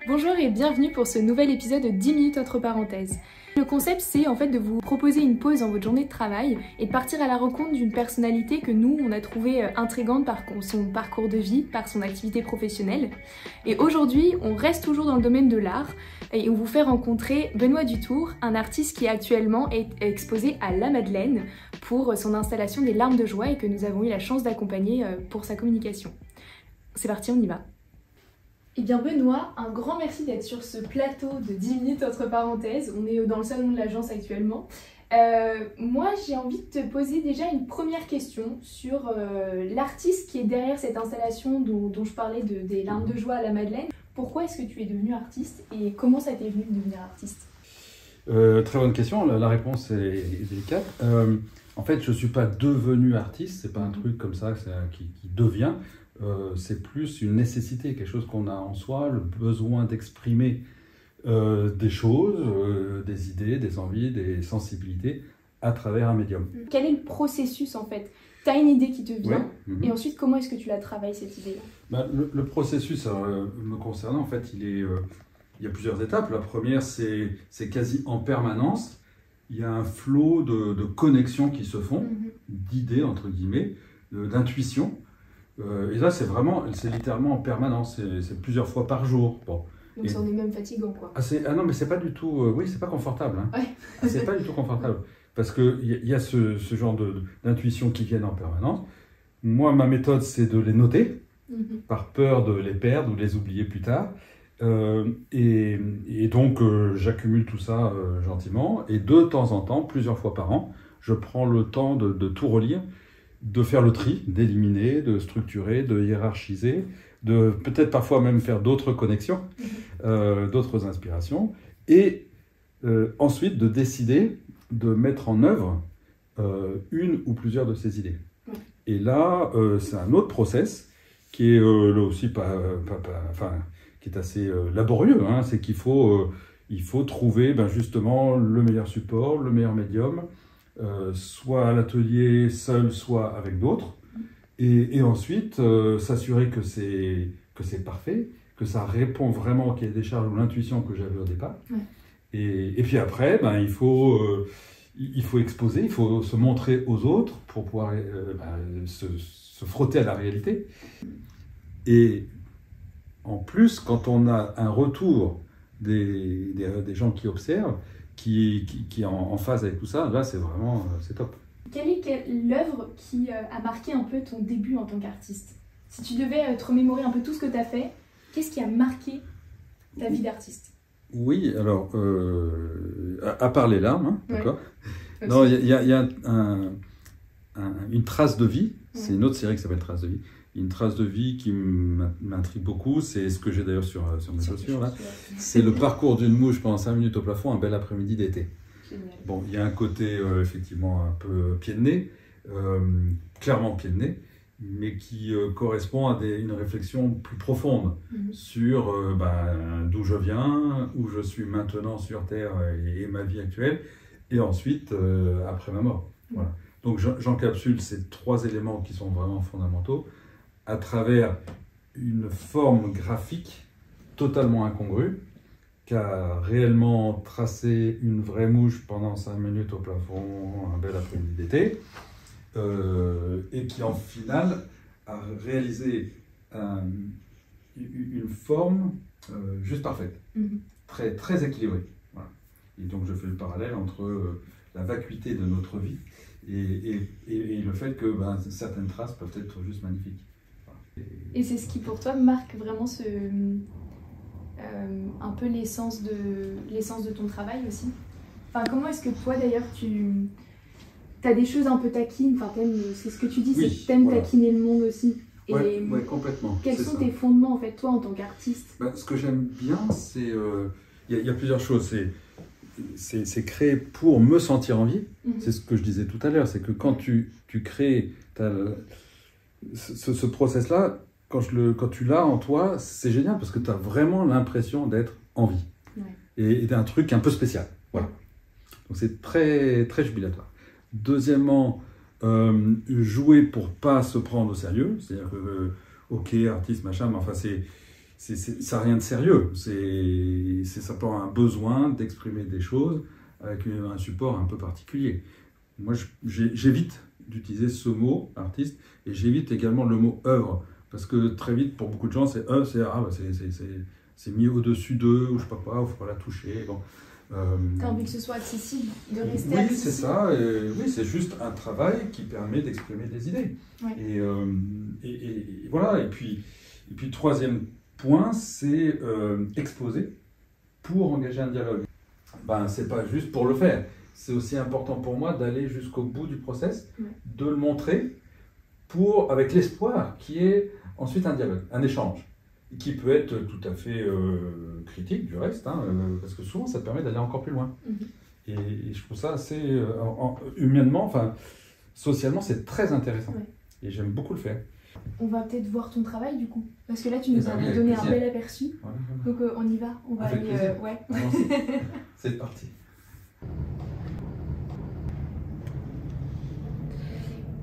Bonjour et bienvenue pour ce nouvel épisode de 10 minutes entre parenthèses. Le concept, c'est en fait de vous proposer une pause dans votre journée de travail et de partir à la rencontre d'une personnalité que nous, on a trouvée intrigante par son parcours de vie, par son activité professionnelle. Et aujourd'hui, on reste toujours dans le domaine de l'art et on vous fait rencontrer Benoît Dutour, un artiste qui actuellement est exposé à La Madeleine pour son installation des Larmes de joie et que nous avons eu la chance d'accompagner pour sa communication. C'est parti, on y va. Eh bien Benoît, un grand merci d'être sur ce plateau de 10 minutes entre parenthèses. On est dans le salon de l'agence actuellement. Moi j'ai envie de te poser déjà une première question sur l'artiste qui est derrière cette installation dont je parlais des Larmes de joie à La Madeleine. Pourquoi est-ce que tu es devenu artiste et comment ça t'est venu de devenir artiste? Très bonne question, la réponse est délicate. En fait, je ne suis pas devenu artiste, c'est pas un truc comme ça qui devient. C'est plus une nécessité, quelque chose qu'on a en soi, le besoin d'exprimer des choses, des idées, des envies, des sensibilités à travers un médium. Quel est le processus en fait? Tu as une idée qui te vient, ouais. Et ensuite comment est-ce que tu la travailles cette idée-là? Le processus me concernant, en fait, il y a plusieurs étapes. La première, c'est quasi en permanence. Il y a un flot de connexions qui se font, d'idées entre guillemets, d'intuitions. Et là, c'est littéralement en permanence, c'est plusieurs fois par jour. Bon. Donc ça en est même fatigant, quoi. Ah non, mais c'est pas du tout, oui, c'est pas confortable. Hein. Ouais. C'est pas du tout confortable. Parce qu'il y a ce genre d'intuitions qui viennent en permanence. Moi, ma méthode, c'est de les noter, par peur de les perdre ou de les oublier plus tard. Et donc, j'accumule tout ça gentiment. Et de temps en temps, plusieurs fois par an, je prends le temps de tout relire, de faire le tri, d'éliminer, de structurer, de hiérarchiser, de peut-être parfois même faire d'autres connexions, d'autres inspirations, et ensuite de décider de mettre en œuvre une ou plusieurs de ces idées. Et là, c'est un autre process qui est là aussi qui est assez laborieux, hein, c'est qu'il faut trouver justement le meilleur support, le meilleur médium, soit à l'atelier seul, soit avec d'autres, et ensuite s'assurer que c'est parfait, que ça répond vraiment au cahier des charges ou l'intuition que j'avais au départ. Et puis après, il faut exposer, il faut se montrer aux autres pour pouvoir se frotter à la réalité. Et en plus, quand on a un retour des gens qui observent, qui est en phase avec tout ça, là c'est vraiment c'est top. Quelle est l'œuvre qui a marqué un peu ton début en tant qu'artiste? Si tu devais te remémorer un peu tout ce que tu as fait, qu'est-ce qui a marqué ta vie d'artiste? Oui, alors, à part les larmes, hein, d'accord. Non, il y a une trace de vie, c'est une autre série qui s'appelle Trace de vie. Une trace de vie qui m'intrigue beaucoup, c'est ce que j'ai d'ailleurs sur mes chaussures là. C'est le parcours d'une mouche pendant 5 minutes au plafond, un bel après-midi d'été. Bon, il y a un côté effectivement un peu pied de nez, clairement pied de nez, mais qui correspond à une réflexion plus profonde sur d'où je viens, où je suis maintenant sur Terre et ma vie actuelle, et ensuite après ma mort. Voilà. Donc j'encapsule ces 3 éléments qui sont vraiment fondamentaux à travers une forme graphique totalement incongrue, qui a réellement tracé une vraie mouche pendant 5 minutes au plafond, un bel après-midi d'été, et qui en final a réalisé une forme juste parfaite, très, très équilibrée. Voilà. Et donc je fais le parallèle entre la vacuité de notre vie et le fait que certaines traces peuvent être juste magnifiques. Et c'est ce qui pour toi marque vraiment un peu l'essence de ton travail aussi? Enfin, comment est-ce que toi d'ailleurs tu as des choses un peu taquines, enfin c'est ce que tu dis, c'est que t'aimes taquiner le monde aussi. Ouais, complètement. Quels sont tes fondements en fait toi en tant qu'artiste? Ce que j'aime bien, c'est il y a plusieurs choses. C'est créer pour me sentir en vie. C'est ce que je disais tout à l'heure, c'est que quand tu crées ce process-là, quand tu l'as en toi, c'est génial parce que tu as vraiment l'impression d'être en vie. Et d'un truc un peu spécial. Voilà. Donc c'est très, très jubilatoire. Deuxièmement, jouer pour pas se prendre au sérieux. C'est-à-dire que, ok, artiste, machin, mais enfin ça n'a rien de sérieux. C'est simplement un besoin d'exprimer des choses avec un support un peu particulier. Moi, j'évite d'utiliser ce mot, artiste, et j'évite également le mot œuvre, parce que très vite, pour beaucoup de gens, c'est œuvre, c'est mis au-dessus d'eux, ou je sais pas quoi, il faut pas la toucher. Bon. T'as envie que ce soit accessible, de rester oui, accessible. c'est ça. Oui, c'est juste un travail qui permet d'exprimer des idées. Ouais. Et voilà. Et puis, troisième point, c'est exposer pour engager un dialogue. Ben, c'est pas juste pour le faire. C'est aussi important pour moi d'aller jusqu'au bout du process, de le montrer, avec l'espoir qu'il y ait ensuite un dialogue, un échange, qui peut être tout à fait critique du reste, hein, parce que souvent ça permet d'aller encore plus loin. Et je trouve ça assez, humainement, enfin, socialement, c'est très intéressant. Et j'aime beaucoup le faire. On va peut-être voir ton travail du coup, parce que là tu nous as donné un bel aperçu. Donc on y va, on va aller. Ouais. C'est parti.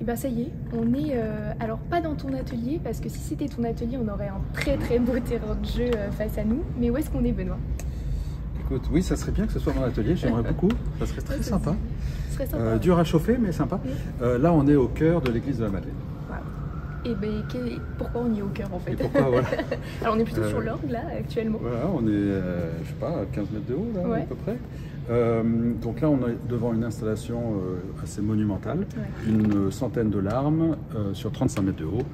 Et bien ça y est, on est, alors pas dans ton atelier, parce que si c'était ton atelier, on aurait un très très beau terrain de jeu face à nous. Mais où est-ce qu'on est, Benoît? Écoute, oui, ça serait bien que ce soit mon atelier, j'aimerais beaucoup, ça serait très sympa. Ce serait sympa. Dur à chauffer, mais sympa. Là, on est au cœur de l'église de la Madeleine. Et ben, pourquoi on y est au cœur en fait? Et pourquoi, voilà. Alors on est plutôt sur l'orgue là actuellement. Voilà, on est, je sais pas, à 15 mètres de haut là, à peu près. Donc là, on est devant une installation assez monumentale, une centaine de larmes sur 35 mètres de haut,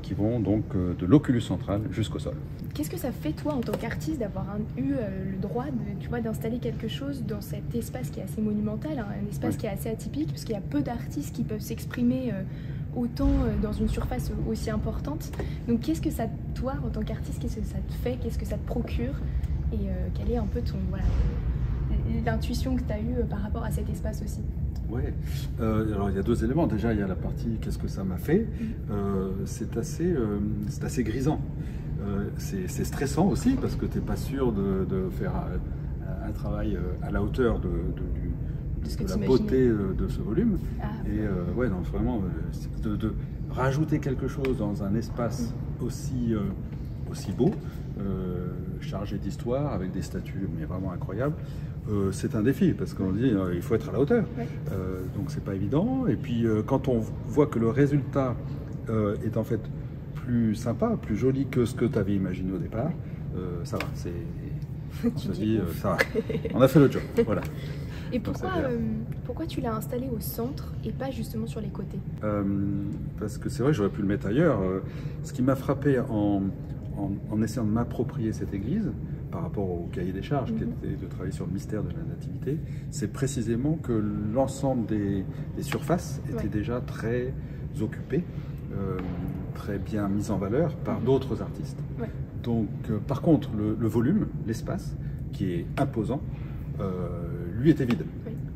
qui vont donc de l'oculus central jusqu'au sol. Qu'est-ce que ça fait toi en tant qu'artiste d'avoir eu le droit d'installer quelque chose dans cet espace qui est assez monumental, hein, un espace qui est assez atypique, parce qu'il y a peu d'artistes qui peuvent s'exprimer autant dans une surface aussi importante. Donc qu'est-ce que ça, toi en tant qu'artiste, qu'est-ce que ça te fait, qu'est-ce que ça te procure, et quelle est un peu l'intuition que tu as eue par rapport à cet espace aussi? Oui, alors il y a deux éléments. Déjà, il y a la partie qu'est-ce que ça m'a fait. C'est assez grisant. C'est stressant aussi parce que tu n'es pas sûr de faire un travail à la hauteur de la beauté de ce volume. Et ouais, non, vraiment, de rajouter quelque chose dans un espace aussi beau, chargé d'histoire, avec des statues mais vraiment incroyables. C'est un défi parce qu'on dit il faut être à la hauteur, donc c'est pas évident. Et puis quand on voit que le résultat est en fait plus sympa, plus joli que ce que tu avais imaginé au départ, ça va, on se dit ça va, on a fait le job, voilà. Et pourquoi tu l'as installé au centre et pas justement sur les côtés? Parce que c'est vrai que j'aurais pu le mettre ailleurs. Ce qui m'a frappé en essayant de m'approprier cette église, par rapport au cahier des charges, qui était de travailler sur le mystère de la Nativité, c'est précisément que l'ensemble des surfaces étaient déjà très occupées, très bien mises en valeur par d'autres artistes. Donc, par contre, le volume, l'espace, qui est imposant, lui était vide.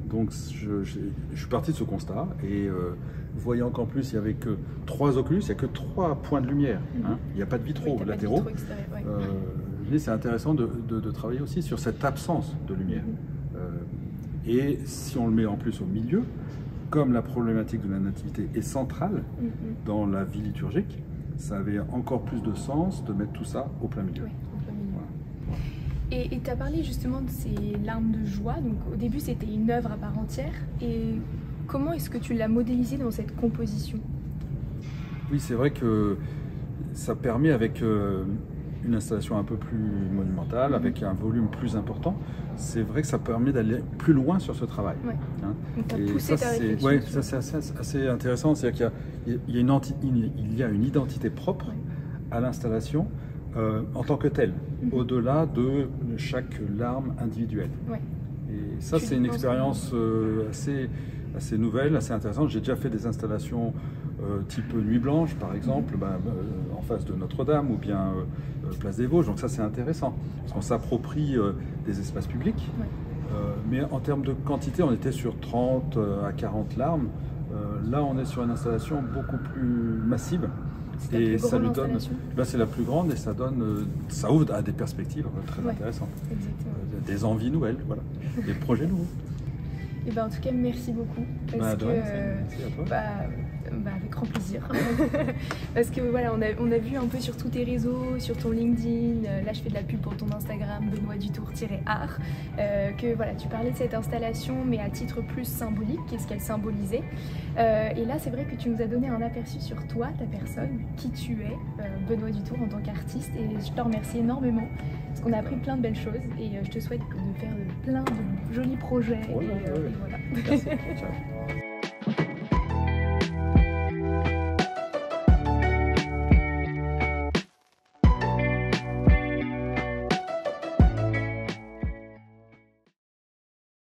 Donc, je suis parti de ce constat et voyant qu'en plus, il n'y avait que 3 oculus, il n'y a que 3 points de lumière. Hein. Il n'y a pas de vitraux latéraux. C'est intéressant de travailler aussi sur cette absence de lumière. Et si on le met en plus au milieu, comme la problématique de la nativité est centrale dans la vie liturgique, ça avait encore plus de sens de mettre tout ça au plein milieu. Et tu as parlé justement de ces larmes de joie. Donc au début c'était une œuvre à part entière. Et comment est-ce que tu l'as modélisé dans cette composition? Oui, c'est vrai que ça permet avec une installation un peu plus monumentale, avec un volume plus important, c'est vrai que ça permet d'aller plus loin sur ce travail. Hein. Et ça, c'est assez intéressant, c'est-à-dire qu'il y a une identité propre à l'installation en tant que telle, au-delà de chaque larme individuelle. Et ça, c'est une expérience assez nouvelle, assez intéressante. J'ai déjà fait des installations type Nuit Blanche, par exemple, en face de Notre-Dame, ou bien Place des Vosges. Donc ça, c'est intéressant, parce qu'on s'approprie des espaces publics. Mais en termes de quantité, on était sur 30 à 40 larmes. Là, on est sur une installation beaucoup plus massive. Et ça lui donne, là c'est la plus grande et ça donne, ça ouvre à des perspectives très intéressantes, des envies nouvelles, voilà, des projets nouveaux. Et ben en tout cas merci beaucoup parce que Avec grand plaisir. Parce que voilà, on a vu un peu sur tous tes réseaux, sur ton LinkedIn, là je fais de la pub pour ton Instagram, Benoît Dutour-art, que voilà, tu parlais de cette installation, mais à titre plus symbolique, qu'est-ce qu'elle symbolisait. Et là, c'est vrai que tu nous as donné un aperçu sur toi, ta personne, qui tu es, Benoît Dutour en tant qu'artiste, et je te remercie énormément, parce qu'on a appris plein de belles choses, et je te souhaite de faire plein de jolis projets. Ouais, et voilà. Merci. Ciao.